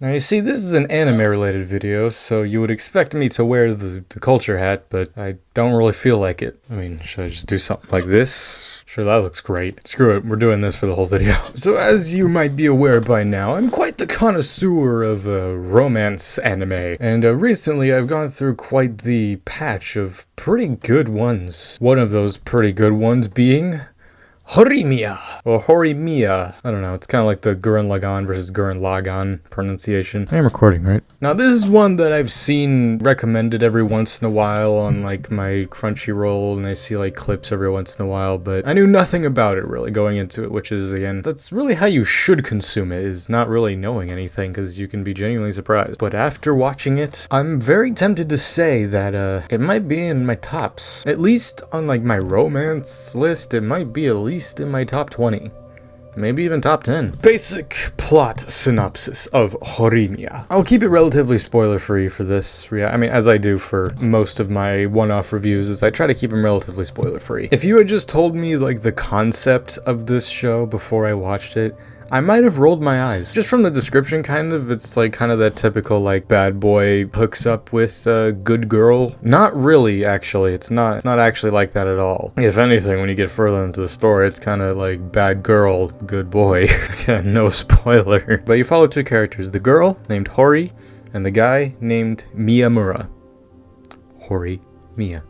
Now you see, this is an anime-related video, so you would expect me to wear the culture hat, but I don't really feel like it. I mean, should I just do something like this? Sure, that looks great. Screw it, we're doing this for the whole video. So as you might be aware by now, I'm quite the connoisseur of romance anime, and recently I've gone through quite the patch of pretty good ones. One of those pretty good ones being Horimiya, or Horimiya. I don't know, it's kind of like the Gurren Lagann versus Gurren Lagann pronunciation. I am recording, right? Now this is one that I've seen recommended every once in a while on like my Crunchyroll, and I see like clips every once in a while, but I knew nothing about it really going into it, which is, again, that's really how you should consume it, is not really knowing anything, because you can be genuinely surprised. But after watching it, I'm very tempted to say that it might be in my tops. At least on like my romance list, it might be at least in my top 20. Maybe even top 10. Basic plot synopsis of Horimiya. I'll keep it relatively spoiler-free for this. I mean, as I do for most of my one-off reviews, is I try to keep them relatively spoiler-free. If you had just told me, like, the concept of this show before I watched it, I might have rolled my eyes. Just from the description, kind of, it's like kind of that typical, like, bad boy hooks up with a good girl. Not really, actually. It's not actually like that at all. If anything, when you get further into the story, it's kind of like bad girl, good boy. Again, no spoiler. But you follow two characters, the girl named Hori and the guy named Miyamura. Horimiya.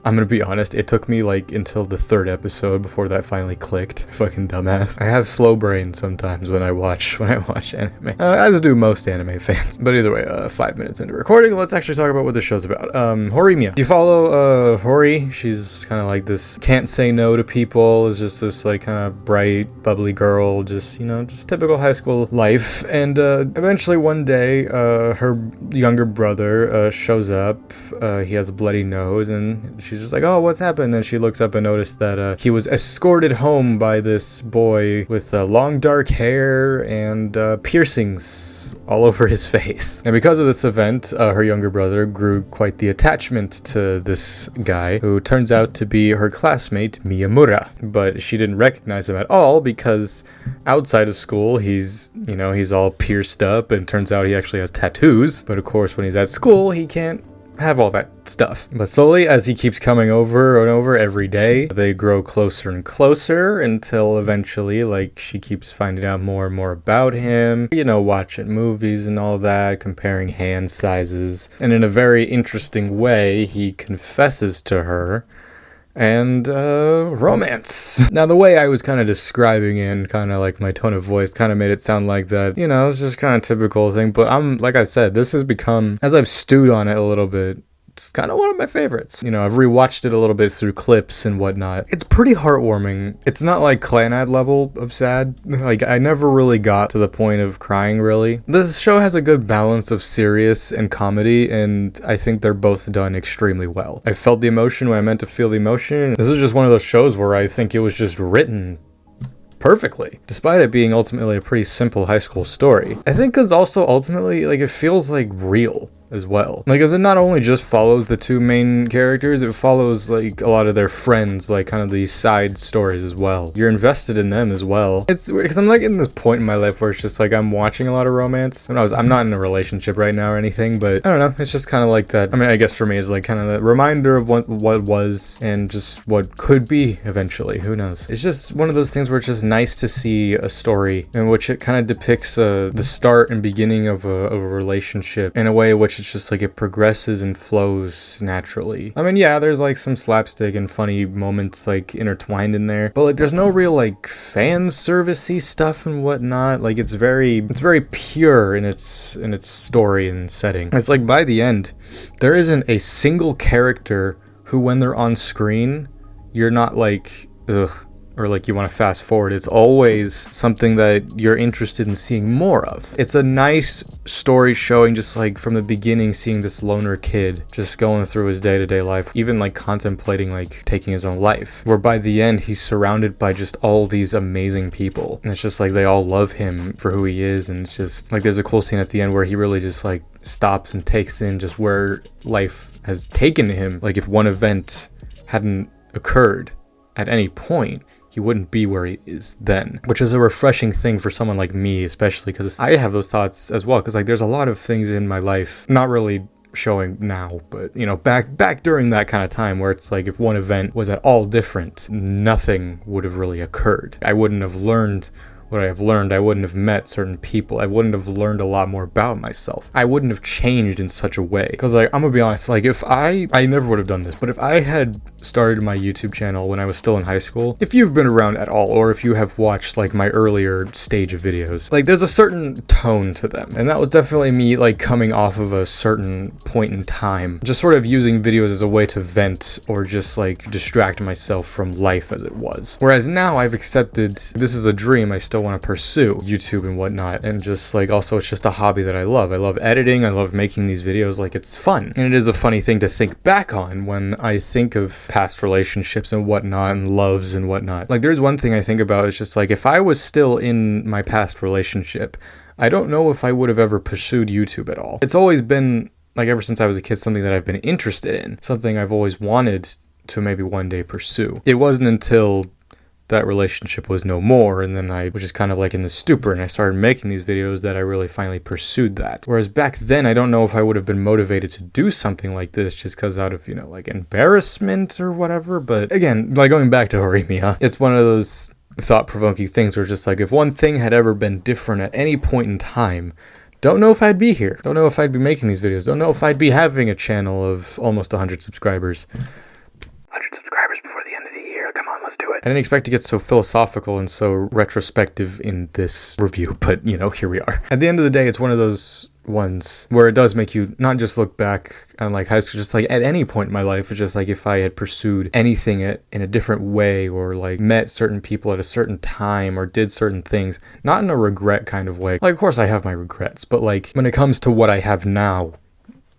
I'm gonna be honest, it took me like until the third episode before that finally clicked. Fucking dumbass. I have slow brain sometimes when I watch anime. As do most anime fans. But either way, 5 minutes into recording, let's actually talk about what this show's about. Horimiya. You follow Hori. She's kind of like this can't say no to people, is just this like kind of bright, bubbly girl, just, you know, just typical high school life. And eventually one day, her younger brother shows up. He has a bloody nose, and she's just like, oh, what's happened? Then she looks up and noticed that he was escorted home by this boy with long dark hair and piercings all over his face. And because of this event, her younger brother grew quite the attachment to this guy, who turns out to be her classmate Miyamura. But she didn't recognize him at all because outside of school, he's all pierced up, and turns out he actually has tattoos. But of course, when he's at school, he can't have all that stuff. But slowly, as he keeps coming over and over every day, they grow closer and closer until eventually, like, she keeps finding out more and more about him, you know, watching movies and all that, comparing hand sizes, and in a very interesting way, he confesses to her, and romance. Now, the way I was kind of describing it, and kind of like my tone of voice kind of made it sound like that, you know, it's just kind of typical thing, but like I said, this has become, as I've stewed on it a little bit, it's kind of one of my favorites. You know, I've rewatched it a little bit through clips and whatnot. It's pretty heartwarming. It's not like Clanad level of sad. Like, I never really got to the point of crying, really. This show has a good balance of serious and comedy, and I think they're both done extremely well. I felt the emotion when I meant to feel the emotion. This is just one of those shows where I think it was just written perfectly, despite it being ultimately a pretty simple high school story. I think because also ultimately, like, it feels like real as well. Like, as it not only just follows the two main characters, it follows like a lot of their friends, like kind of these side stories as well. You're invested in them as well. It's because I'm like in this point in my life where it's just like I'm watching a lot of romance. And I'm not in a relationship right now or anything, but I don't know, it's just kind of like that. I mean, I guess for me it's like kind of the reminder of what was and just what could be eventually. Who knows? It's just one of those things where it's just nice to see a story in which it kind of depicts the start and beginning of a relationship in a way in which it's just like it progresses and flows naturally. I mean, yeah, there's like some slapstick and funny moments like intertwined in there, but like there's no real like fan servicey stuff and whatnot. Like it's very pure in its story and setting. It's like by the end, there isn't a single character who, when they're on screen, you're not like, ugh, or like you want to fast forward. It's always something that you're interested in seeing more of. It's a nice story showing just like from the beginning, seeing this loner kid just going through his day-to-day life, even like contemplating like taking his own life, where by the end he's surrounded by just all these amazing people, and it's just like they all love him for who he is. And it's just like there's a cool scene at the end where he really just like stops and takes in just where life has taken him. Like if one event hadn't occurred at any point, he wouldn't be where he is then, which is a refreshing thing for someone like me, especially because I have those thoughts as well, because like there's a lot of things in my life, not really showing now, but you know, back during that kind of time where it's like if one event was at all different, nothing would have really occurred. I wouldn't have learned what I have learned. I wouldn't have met certain people. I wouldn't have learned a lot more about myself. I wouldn't have changed in such a way. Because like, I'm gonna be honest, like if I never would have done this, but if I had started my YouTube channel when I was still in high school, if you've been around at all, or if you have watched like my earlier stage of videos, like there's a certain tone to them. And that was definitely me like coming off of a certain point in time, just sort of using videos as a way to vent or just like distract myself from life as it was. Whereas now I've accepted this is a dream I still want to pursue, YouTube and whatnot, and just like also it's just a hobby that I love. I love editing, I love making these videos, like it's fun. And it is a funny thing to think back on when I think of past relationships and whatnot and loves and whatnot. Like there's one thing I think about, it's just like if I was still in my past relationship, I don't know if I would have ever pursued YouTube at all. It's always been like ever since I was a kid something that I've been interested in, something I've always wanted to maybe one day pursue. It wasn't until that relationship was no more, and then I was just kind of like in the stupor and I started making these videos that I really finally pursued that. Whereas back then, I don't know if I would have been motivated to do something like this just because out of, you know, like embarrassment or whatever. But again, like going back to Horimiya, it's one of those thought-provoking things where it's just like if one thing had ever been different at any point in time, don't know if I'd be here. Don't know if I'd be making these videos. Don't know if I'd be having a channel of almost 100 subscribers. 100 subscribers before the end of the year. Come on, let's do it. I didn't expect to get so philosophical and so retrospective in this review, but you know, here we are. At the end of the day, it's one of those ones where it does make you not just look back on like high school, just like at any point in my life, it's just like if I had pursued anything in a different way or like met certain people at a certain time or did certain things, not in a regret kind of way. Like, of course I have my regrets, but like when it comes to what I have now,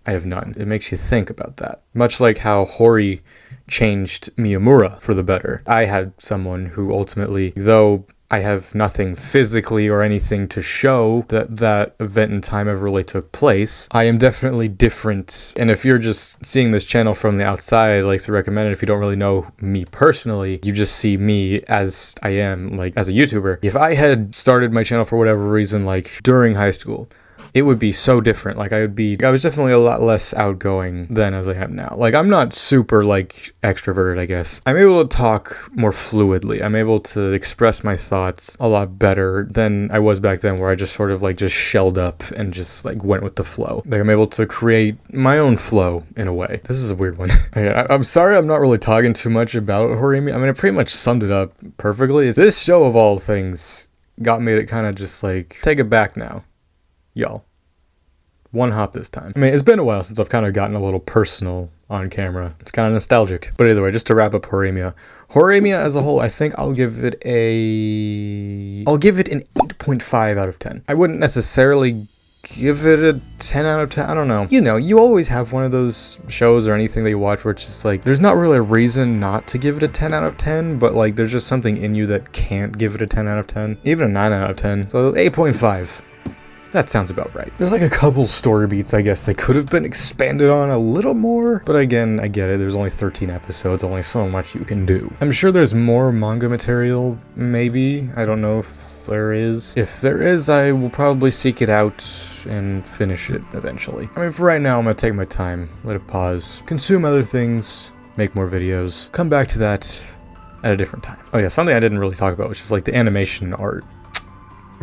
I have none. It makes you think about that. Much like how Hori changed Miyamura for the better. I had someone who ultimately, though I have nothing physically or anything to show that that event in time ever really took place, I am definitely different. And if you're just seeing this channel from the outside, like to recommend it, if you don't really know me personally, you just see me as I am, like as a YouTuber. If I had started my channel for whatever reason, like during high school, it would be so different. Like I was definitely a lot less outgoing then as I am now. Like I'm not super like extroverted, I guess. I'm able to talk more fluidly. I'm able to express my thoughts a lot better than I was back then, where I just sort of like just shelled up and just like went with the flow. Like I'm able to create my own flow in a way. This is a weird one. I'm sorry I'm not really talking too much about Horimiya. I mean, I pretty much summed it up perfectly. This show of all things got me to kind of just like take it back now. Y'all, one hop this time. I mean, it's been a while since I've kind of gotten a little personal on camera. It's kind of nostalgic. But either way, just to wrap up Horimiya. Horimiya as a whole, I think I'll give it an 8.5 out of 10. I wouldn't necessarily give it a 10 out of 10. I don't know. You know, you always have one of those shows or anything that you watch where it's just like, there's not really a reason not to give it a 10 out of 10, but like there's just something in you that can't give it a 10 out of 10. Even a 9 out of 10. So 8.5. That sounds about right. There's like a couple story beats, I guess, that could have been expanded on a little more. But again, I get it. There's only 13 episodes, only so much you can do. I'm sure there's more manga material, maybe. I don't know if there is. If there is, I will probably seek it out and finish it eventually. I mean, for right now, I'm gonna take my time, let it pause, consume other things, make more videos, come back to that at a different time. Oh yeah, something I didn't really talk about, which is like the animation art.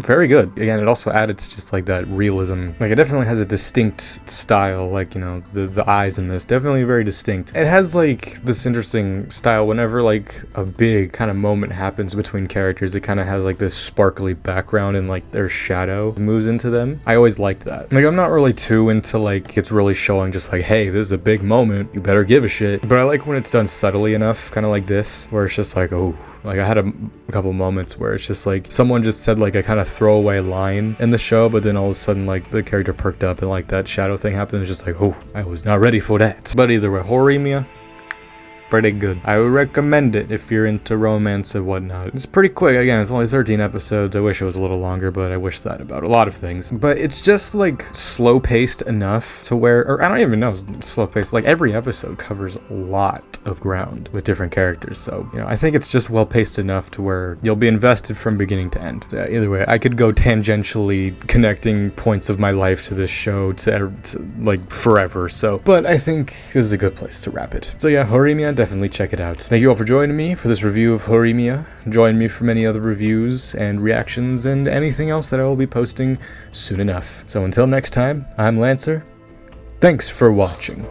Very good. Again, it also added to just like that realism. Like it definitely has a distinct style, like, you know, the eyes in this, definitely very distinct. It has like this interesting style whenever like a big kind of moment happens between characters, it kind of has like this sparkly background and like their shadow moves into them. I always liked that. Like I'm not really too into like it's really showing just like, hey, this is a big moment, you better give a shit. But I like when it's done subtly enough, kind of like this, where it's just like, oh. Like I had a couple moments where it's just like someone just said like a kind of throwaway line in the show, but then all of a sudden like the character perked up and like that shadow thing happened. It's just like, oh, I was not ready for that. But either way, Horimiya, pretty good. I would recommend it if you're into romance and whatnot. It's pretty quick. Again, it's only 13 episodes. I wish it was a little longer, but I wish that about a lot of things. But it's just like slow paced enough to where, or I don't even know, slow paced. Like every episode covers a lot of ground with different characters. So, you know, I think it's just well paced enough to where you'll be invested from beginning to end. Either way, I could go tangentially connecting points of my life to this show to like forever. So, but I think this is a good place to wrap it. So yeah, Horimiya, definitely check it out. Thank you all for joining me for this review of Horimiya. Join me for many other reviews and reactions and anything else that I will be posting soon enough. So until next time, I'm Lancer. Thanks for watching.